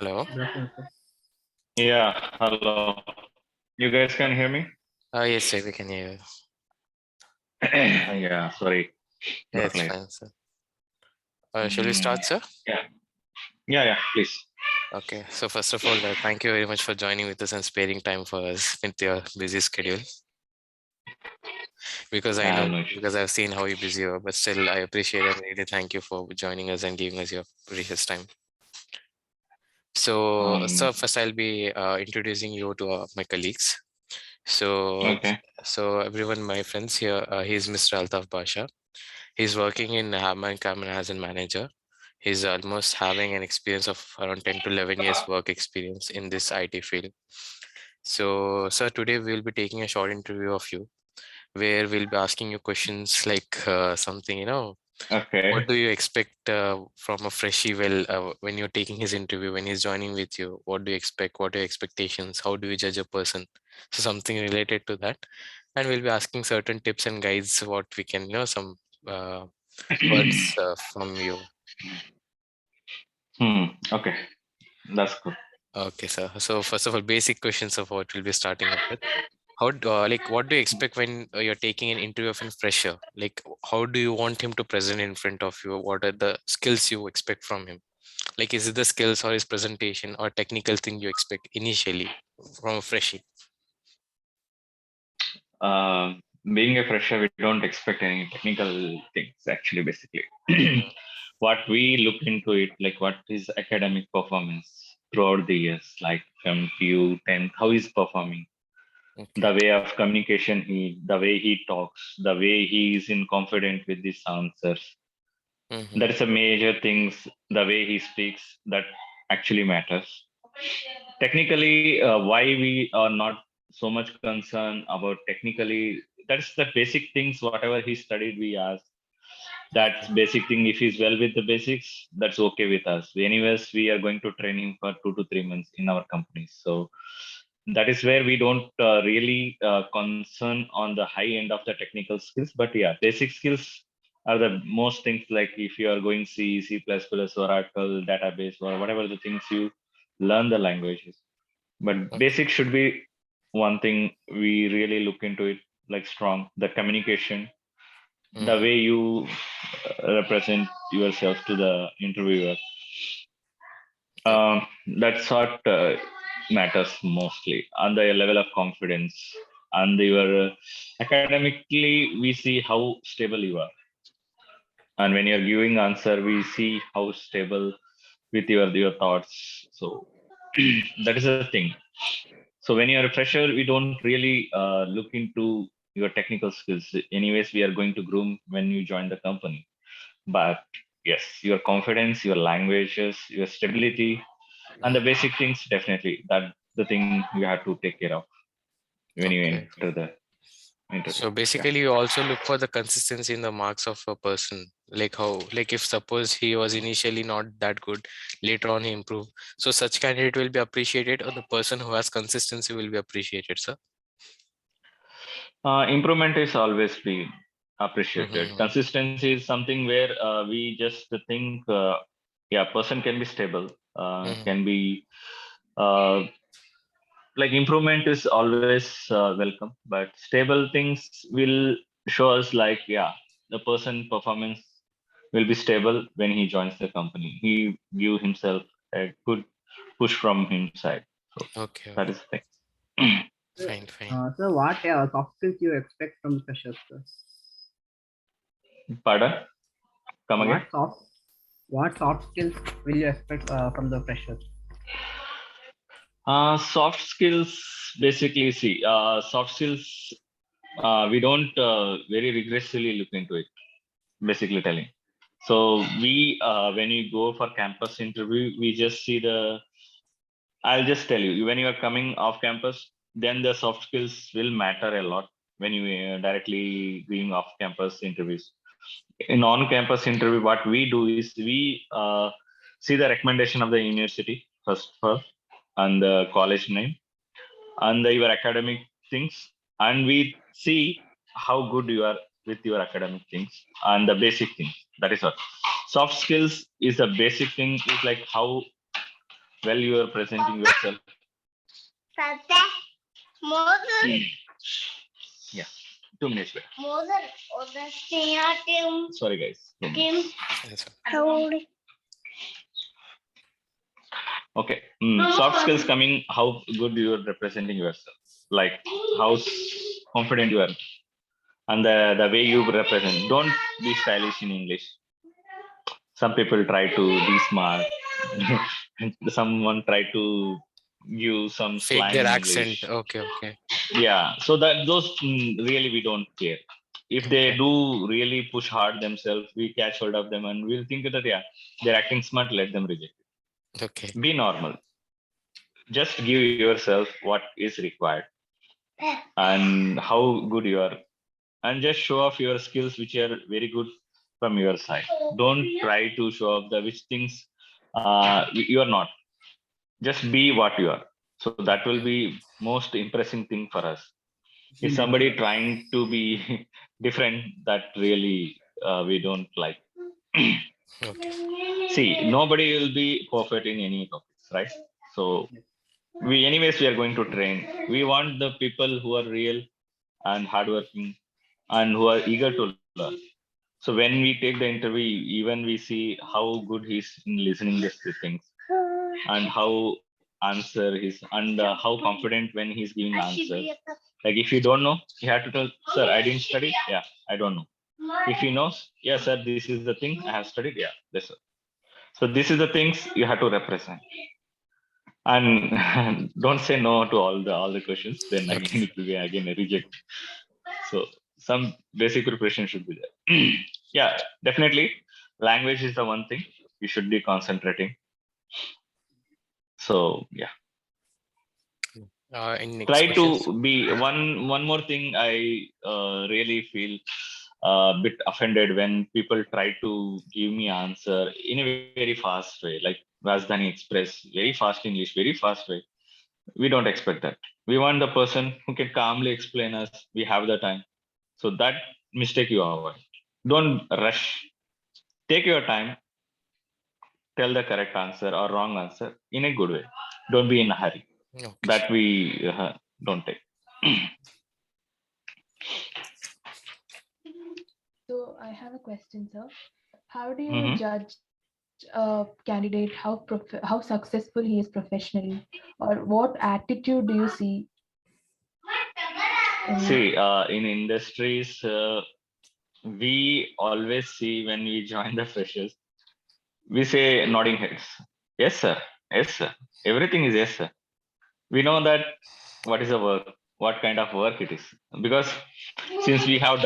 Hello. Good afternoon, sir. Yeah, hello. You guys can hear me? Yes, sir, we can hear you. Yeah, sorry. Yeah, Got it's late. fine, sir. Shall we start, sir? Yeah, please. Okay. So first of all, thank you very much for joining with us and sparing time for us with your busy schedule. Because I know, No issues. because I've seen how you busy you are, but still I appreciate and really thank you for joining us and giving us your precious time. So, sir, first I'll be introducing you to my colleagues. So, Okay. so everyone, my friends here, he's Mr. Altaf Basha. He's working in Hammer and Cameron as a manager. He's almost having an experience of around 10 to 11 years work experience in this IT field. So, sir, today we'll be taking a short interview of you, where we'll be asking you questions like something, Okay. what do you expect from a freshie when you're taking his interview, when he's joining with you? What do you expect? What are your expectations? How do you judge a person? So something related to that. And we'll be asking certain tips and guides, what we can, some words from you. Okay, that's good. Okay, sir. So first of all, basic questions of what we'll be starting up with. What do you expect when you're taking an interview of a fresher? Like, how do you want him to present in front of you? What are the skills you expect from him? Like, is it the skills or his presentation or technical thing you expect initially from a freshie? Being a fresher, we don't expect any technical things, actually, basically. What we look into it, like what is academic performance throughout the years, like from PU 10, how he's performing, Okay. the way of communication, the way he talks, the way he is in confident with his answers. Mhm. That is a major things. The way he speaks, that actually matters. Technically, why we are not so much concerned about technically, that's the basic things. Whatever he studied, we ask. That's Okay. basic thing. If he's well with the basics, that's okay with us. Anyways, we are going to train him for 2 to 3 months in our companies. So that is where we don't really concern on the high end of the technical skills. But yeah, basic skills are the most things, like if you are going C, C++, Oracle, database, or whatever the things you learn the languages. But Okay. basic should be one thing we really look into it, like strong, the communication, the Mhm. way you represent yourself to the interviewer. Okay. That's what matters mostly on the level of confidence. And your academically, we see how stable you are. And when you're giving answer, we see how stable with your thoughts. So that is the thing. So when you're a fresher, we don't really look into your technical skills. Anyways, we are going to groom when you join the company. But yes, your confidence, your languages, your stability, and the basic things, definitely that the thing you have to take care of when you Okay. enter the interview. So Yeah. basically, you also look for the consistency in the marks of a person. Like how, like if suppose he was initially not that good, later on he improved. So such candidate will be appreciated, or the person who has consistency will be appreciated, sir. Improvement is always be appreciated. Mm-hmm. Consistency is something where we just think, yeah, person can be stable, Mm-hmm. can be uh, like improvement is always welcome, but stable things will show us like, yeah, the person performance will be stable when he joins the company. He give himself a good push from his side. So Okay. that is the thing. Fine. Fine. Sir, what soft skills you expect from the freshers, sir? Pardon? Come again? What soft what soft skills will you expect from the freshers? Soft skills, basically, see, soft skills, we don't very rigorously look into it, basically telling. So we, when you go for campus interview, we just see I'll just tell you, when you are coming off campus, then the soft skills will matter a lot when you directly going off campus interviews. In on-campus interview, what we do is we see the recommendation of the university first, and the college name, and your academic things, and we see how good you are with your academic things and the basic things. That is what soft skills is. The basic thing is like how well you are presenting yourself. Yeah, 2 minutes back. Sorry guys. 2 minutes. Yes, sir. Okay. Soft skills coming, how good you are representing yourself, like how confident you are, and the way you represent. Don't be stylish in English. Some people try to be smart. Someone try to use some Fake slang their in accent. English. Okay, okay. Yeah, so that those really we don't care. If they Okay. do really push hard themselves, we catch hold of them and we'll think that yeah, they're acting smart. Let them reject Okay. it. Be normal. Just give yourself what is required and how good you are, and just show off your skills which are very good from your side. Don't try to show off the which things you are not. Just be what you are. So that will be most impressing thing for us. If somebody trying to be different, that really we don't like. Okay. See, nobody will be perfect in any topics, right? So we are going to train. We want the people who are real and hardworking and who are eager to learn. So when we take the interview, even we see how good he's in listening to things and how answer his and how confident when he's giving answer. Like if you don't know, you have to tell, sir, I didn't study. Yeah, I don't know. If he knows, yeah, sir, this is the thing I have studied. Yeah, this. So this is the things you have to represent. And don't say no to all the questions. Then Okay. again, it will be again a reject. So some basic preparation should be there. Yeah, definitely. Language is the one thing you should be concentrating. So yeah, In next try questions. to be one more thing. I really feel a bit offended when people try to give me answer in a very fast way, like Rajdhani Express, very fast English, very fast way. We don't expect that. We want the person who can calmly explain us. We have the time. So that mistake you avoid. Don't rush. Take your time. Tell the correct answer or wrong answer in a good way. Don't be in a hurry. Okay. That we don't take. So I have a question, sir. How do you Mhm. judge a candidate how successful he is professionally, or what attitude do you see in? See, in industries, we always see when we join the freshers, we say nodding heads. Yes, sir. Yes, sir. Everything is yes, sir. We know that what is the work, what kind of work it is. Because since we have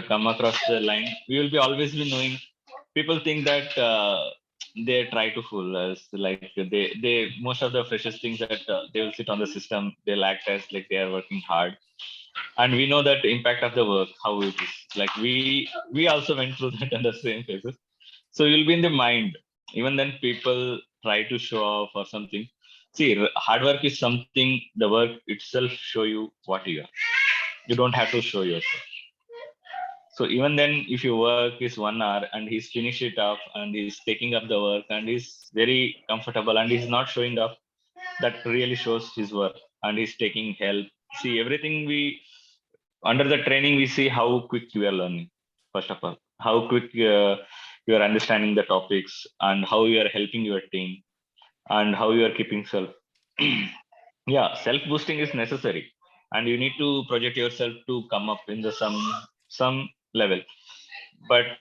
come across the line, we will be always be knowing. People think that they try to fool us. Like most of the freshers think that they will sit on the system, they'll act as like they are working hard, and we know that impact of the work how it is. Like we also went through that under same phases. So you'll be in the mind. Even then, people try to show off or something. See, hard work is something. The work itself show you what you are. You don't have to show yourself. So even then, if your work is 1 hour and he's finished it up and he's taking up the work and he's very comfortable and he's not showing up, that really shows his work and he's taking help. See, everything we under the training we see how quick you are learning. First of all, how quick you are understanding the topics and how you are helping your team and how you are keeping self. Yeah, self boosting is necessary, and you need to project yourself to come up in the some level. But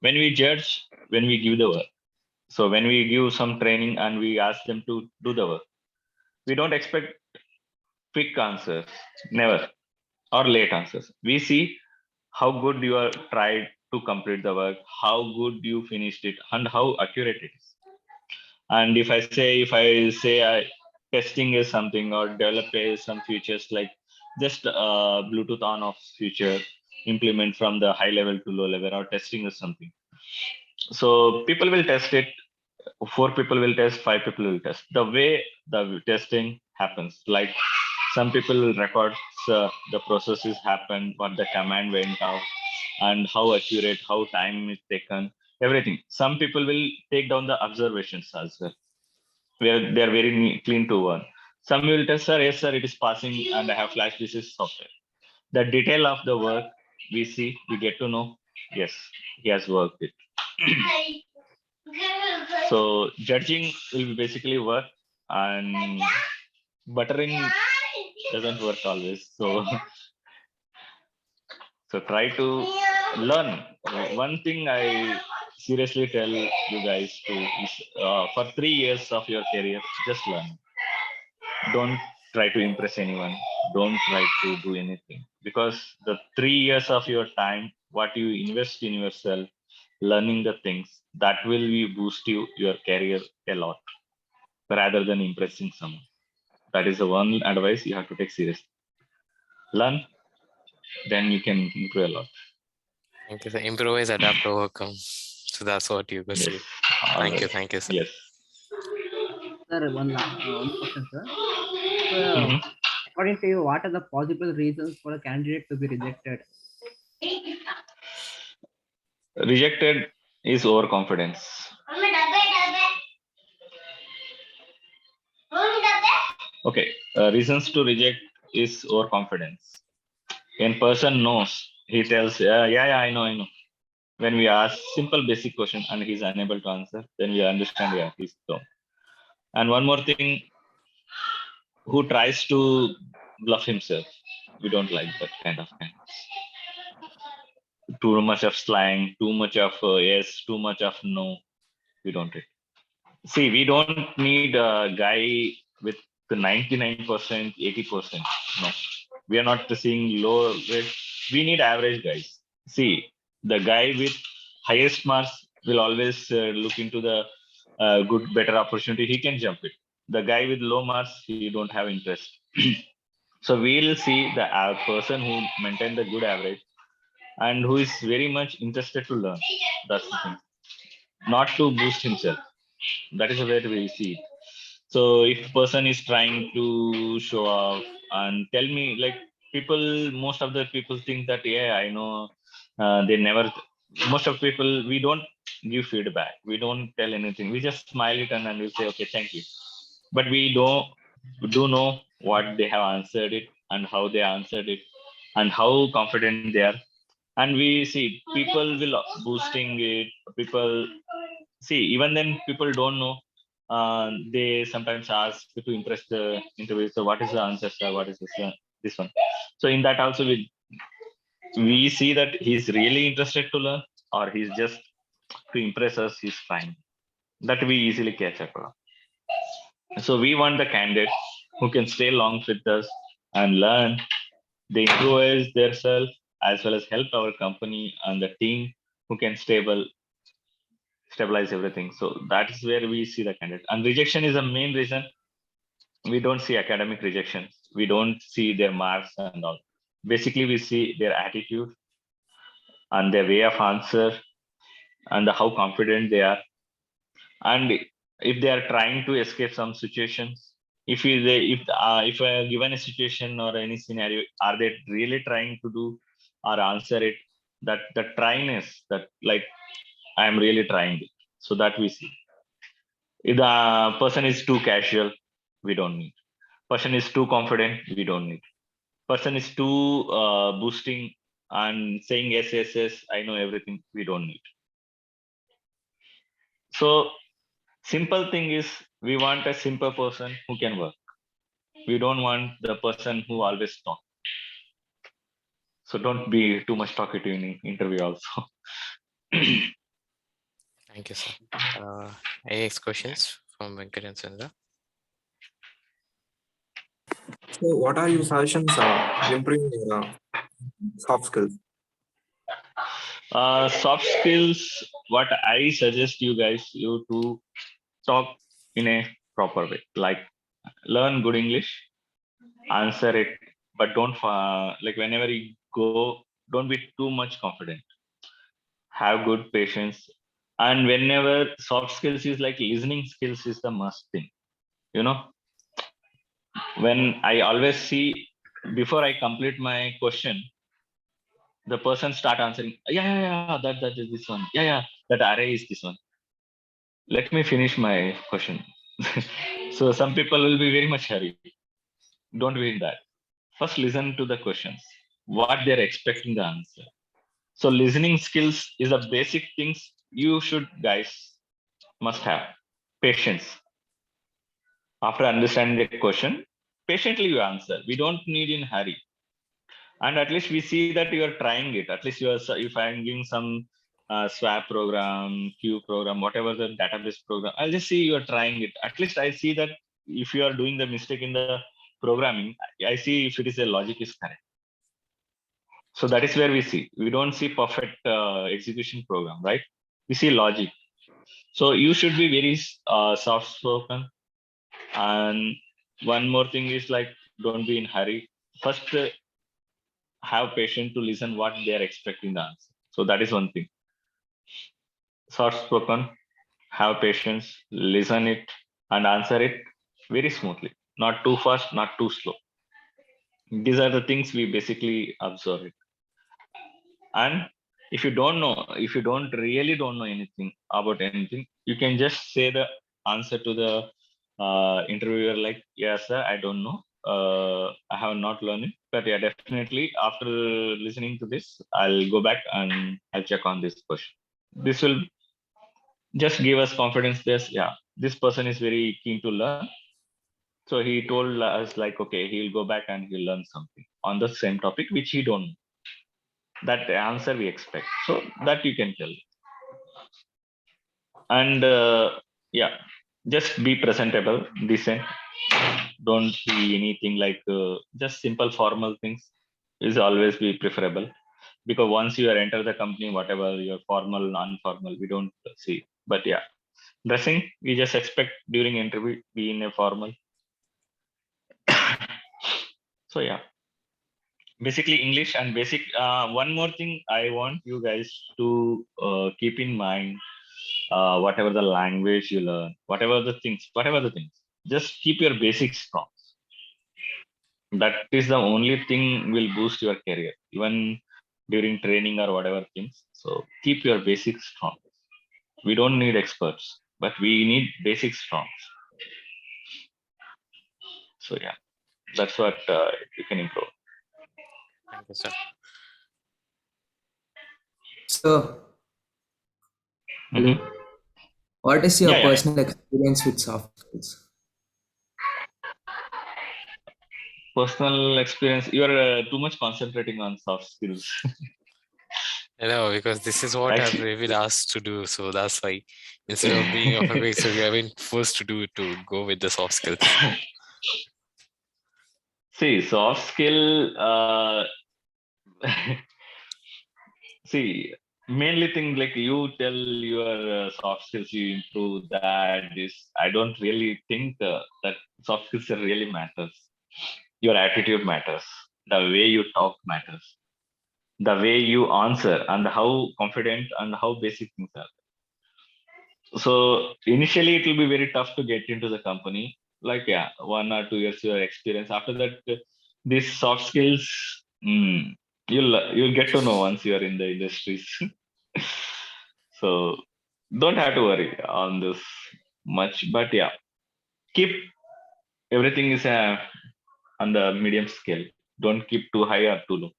when we judge, when we give the work, so when we give some training and we ask them to do the work, we don't expect quick answers, never, or late answers. We see how good you are tried to complete the work, how good you finished it, and how accurate it is. And if I say testing is something or develop some features like just Bluetooth on off feature, implement from the high level to low level, or testing is something. So people will test it. 4 people will test, 5 people will test. The way the testing happens, like some people will record the processes happened, what the command went out, and how accurate, how time is taken. everything. Some people will take down the observations as well, where they are very clean to one. Some will tell, sir, yes, sir, it is passing and I have flashed this is software. The detail of the work we see, we get to know, yes, he has worked it. So judging will be basically work, and buttering doesn't work always. So so try to learn. One thing I seriously tell you guys to is for 3 years of your career, just learn. Don't try to impress anyone. Don't try to do anything, because the 3 years of your time, what you invest in yourself, learning the things, that will be boost your career a lot, rather than impressing someone. That is the one advice you have to take seriously. Learn, then you can improve a lot. Thank you, sir. Improvise, adapt, overcome. So that's what you could Yes. say. Thank you, Alright. sir. Yes. Sir, one question, sir. So, Mhm. according to you, what are the possible reasons for a candidate to be rejected? Rejected is overconfidence. Okay. Reasons to reject is overconfidence. When person knows, he tells, yeah, I know. When we ask simple basic question and he's unable to answer, then we understand, yeah, he's dumb. And one more thing, who tries to bluff himself. We don't like that kind of candidates. Too much of slang, too much of yes, too much of no. We don't take. See, we don't need a guy with the 99%, 80%. No, we are not seeing low rate. We need average guys. See, the guy with highest marks will always look into the good, better opportunity. He can jump it. The guy with low marks, he don't have interest. So we'll see the person who maintain the good average and who is very much interested to learn. That's the thing. Not to boost himself. That is the way we see it. So if person is trying to show off and tell me, like, people, most of the people think that, yeah, I know, they never, most of people, we don't give feedback. We don't tell anything. We just smile it and we say, okay, thank you. But we do know what they have answered it and how they answered it and how confident they are. And we see people will boosting it. People see, even then people don't know. They sometimes ask to impress the interview. So what is the answer, sir? What is this one? So in that also we see that he's really interested to learn, or he's just to impress us. He's fine. That we easily catch up on. So we want the candidate who can stay long with us and learn. They improvise themselves as well as help our company and the team who can stabilize everything. So that is where we see the candidate. And rejection is the main reason. We don't see academic rejections. We don't see their marks and all. Basically, we see their attitude and their way of answer and how confident they are. And if they are trying to escape some situations, if I are given a situation or any scenario, are they really trying to do or answer it? That the tryness, that like I am really trying it. So that we see. If the person is too casual, we don't need. Person is too confident, we don't need. Person is too boosting and saying yes, I know everything, we don't need. So simple thing is, we want a simple person who can work. We don't want the person who always talk. So don't be too much talkative in interview also. Thank you, sir. Any next questions from Venkat and Sandra? So, what are your suggestions improving your soft skills? Soft skills, what I suggest you guys, you to talk in a proper way, like learn good English, answer it, but don't like whenever you go, don't be too much confident. Have good patience, and whenever soft skills is like listening skills is the must thing. You know, when I always see before I complete my question, the person start answering, yeah, that is this one. Yeah, that array is this one. Let me finish my question. So some people will be very much hurry. Don't be in that. First, listen to the questions, what they're expecting the answer. So listening skills is the basic things you should guys must have. Patience. After understanding the question, patiently you answer. We don't need in hurry. And at least we see that you are trying it. At least you are, if I'm giving some swap program, queue program, whatever the database program, I'll just see you are trying it. At least I see that if you are doing the mistake in the programming, I see if it is a logic is correct. So that is where we see. We don't see perfect execution program, right? We see logic. So you should be very soft spoken. And one more thing is like, don't be in hurry. First, have patience to listen what they are expecting the answer. So that is one thing. Soft spoken, have patience, listen it, and answer it very smoothly. Not too fast, not too slow. These are the things we basically observe it. And if you don't know, if you really don't know anything about anything, you can just say the answer to the interviewer like, yes sir, I don't know, I have not learned it, but yeah, definitely after listening to this, I'll go back and I'll check on this question. This will just give us confidence. This person is very keen to learn. So he told us like, okay, he'll go back and he'll learn something on the same topic which he don't know. That answer we expect. So that you can tell. And just be presentable, decent. Don't be anything like just simple formal things is always be preferable, because once you are enter the company, whatever your formal, non-formal, we don't see. But yeah, dressing, we just expect during interview be in a formal. So yeah, basically English and basic. One more thing I want you guys to keep in mind, whatever the language you learn, whatever the things, just keep your basics strong. That is the only thing will boost your career, even during training or whatever things. So keep your basics strong. We don't need experts, but we need basics strong. So yeah, that's what you can improve. Thank you, sir. So, hello. What is your Yeah. personal experience with soft skills? Personal experience, you are too much concentrating on soft skills. I know, because this is what I've been asked to do. So that's why instead of being a perfect, so we have been forced to do to go with the soft skills. See, soft skill, see, mainly thing like you tell your soft skills, you improve that, this, I don't really think that soft skills really matters. Your attitude matters, the way you talk matters, the way you answer, and how confident and how basic things are. So initially it will be very tough to get into the company, like 1 or 2 years your experience. After that, these soft skills, you'll get to know once you are in the industries. So don't have to worry on this much, but yeah, keep everything is on the medium scale. Don't keep too high or too low.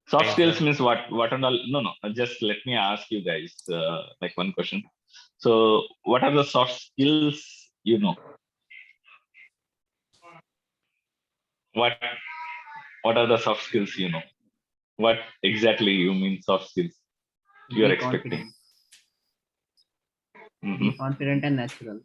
Soft skills means what and all? No, just let me ask you guys like one question. So what are the soft skills you know? What are the soft skills you know? What exactly you mean soft skills you are Be expecting? confident. Be confident and natural.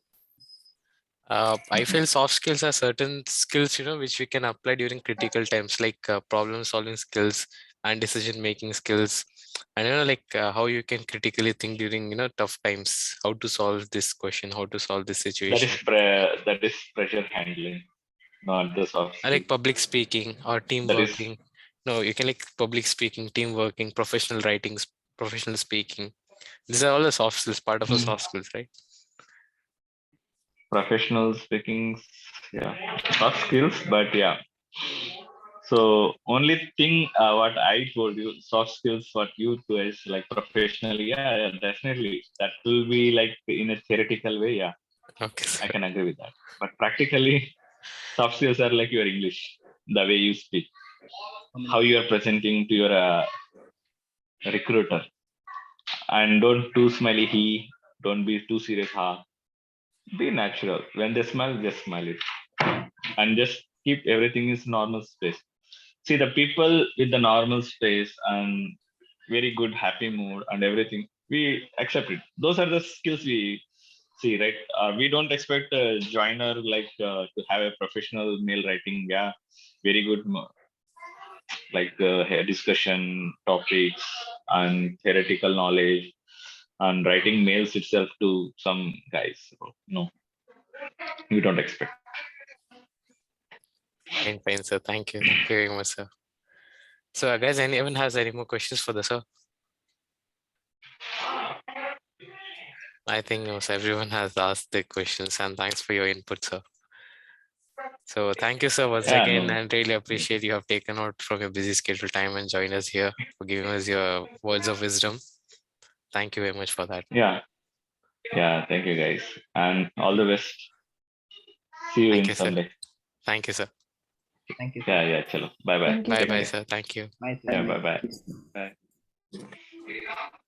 I feel soft skills are certain skills, which we can apply during critical times, like problem solving skills and decision making skills, and like how you can critically think during tough times, how to solve this question, how to solve this situation. That is pressure handling, not the soft skills. Like public speaking or team working. No, you can like public speaking, team working, professional writings, professional speaking. These are all the soft skills, part of the soft skills, right? Professional speaking, soft skills, but So only thing what I told you, soft skills, what you do is like professionally, yeah, definitely that will be like in a theoretical way, yeah, Okay, I sir. can agree with that. But practically, soft skills are like your English, the way you speak, how you are presenting to your recruiter, and don't too smiley he, don't be too serious ha. Be natural. When they smile, just smile it, and just keep everything is normal space. See the people with the normal space and very good happy mood and everything, we accept it. Those are the skills we see, right? We don't expect a joiner like to have a professional mail writing, yeah, very good like discussion topics and theoretical knowledge and writing mails itself to some guys. So, no, we don't expect. Fine, sir. Thank you. Thank you very much, sir. So, guys, anyone has any more questions for the sir? I think almost everyone has asked the questions, and thanks for your input, sir. So, thank you, sir, once Yeah, again, no. and really appreciate you have taken out from your busy schedule time and joined us here for giving us your words of wisdom. Thank you very much for that. Yeah, thank you guys, and all the best. See you Thank in you, sir. someday. Thank you, sir. Thank you. Yeah, chalo. Bye bye. Thank you. Bye bye, sir. Thank you. Bye, sir. Yeah, bye bye. Bye.